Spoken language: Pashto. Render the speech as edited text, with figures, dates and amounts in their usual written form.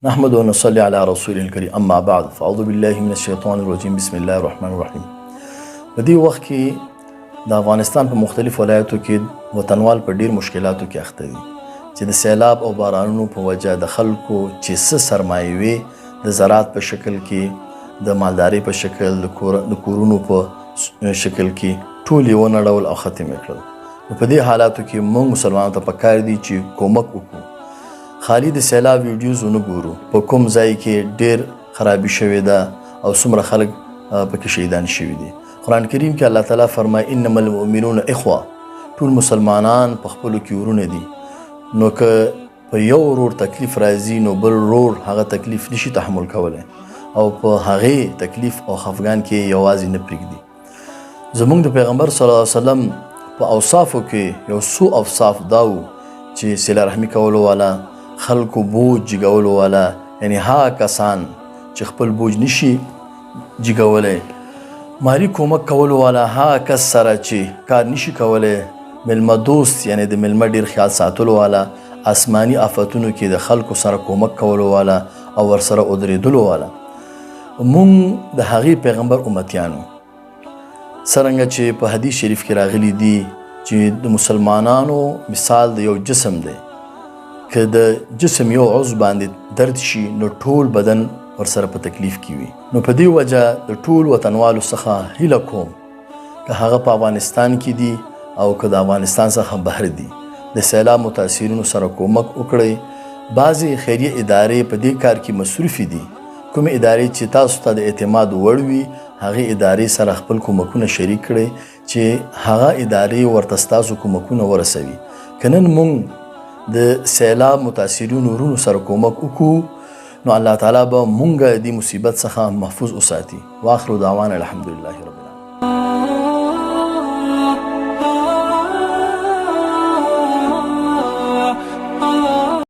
نحمد ونصلي على رسول الكريم اما بعد فاعوذ بالله من الشیطان الرجیم بسم الله الرحمن الرحیم. په دې وخت کې د افغانستان په مختلف ولایتو کې وطنوال په ډیر مشکلاتو کې اخته دي چې د سیلاب او بارانونو په وجه د خلکو چې څه سرمایې وي د زراعت په شکل کې د مالداري په شکل د کورونو په شکل کې ټول یې ونړول او ختم یې کړل. په دې حالاتو کې موږ مسلمانانو ته پکار دي چې کومک وکړو. خالی د سیلاب ویډیوز ونه ګورو په کوم ځای کې ډیر خرابي شوې ده او څومره خلک پکې شهیدان شوي دي. قرآن کریم کې الله تعالی فرمایي انما المؤمنون اخوه، ټول مسلمانان په خپلو کې ورونه دي. نو که په یو ورور تکلیف راځي نو بل ورور هغه تکلیف نشي تحمل کولی او په هغې تکلیف او خفګان کې یوازې نه پرېږدي. زموږ د پیغمبر صلی الله علیه وسلم په اوصافو کې یو څو اوصاف دا و چې صله رحمي کولو والا، خلکو بوج جګولو والا، یعنی ها کسان چې خپل بوج نشي جګولی، مالی کومک کولو والا، ها کس سره چې کار نشي کولی، ملمه دوست یعنی د ملمه ډیر خیال ساتلو والا، آسمانی آفتونو کې د خلکو سره کومک کولو والا او ورسره ودرېدلو والا. مونږ د هغې پیغمبر امتیانو څرنګه چې په حدیث شریف کې راغلی دي چې د مسلمانانو مثال د یو جسم دی، که د جسم یو عضو باندې درد شي نو ټول بدن ورسره په تکلیف کې وي. نو په دې وجه د ټول وطنوالو څخه هیله کوم که هغه په افغانستان کې دي او که د افغانستان څخه بهر دي د سیلاب متاثرینو سره کومک وکړئ. بعضې خیریه ادارې په دې کار کې مصروفې دي. کومې ادارې چې تاسو ته د اعتماد وړ وي هغې ادارې سره خپل کومکونه شریک کړئ چې هغه ادارې ورته ستاسو کومکونه ورسوي. که نن مونږ د سیلاب متاثرینو ورونو سره کومک وکړو نو الله تعالی به مونږ د مصیبت څخه محفوظ وساتي. واخر دعوانا الحمدلله رب العالمین.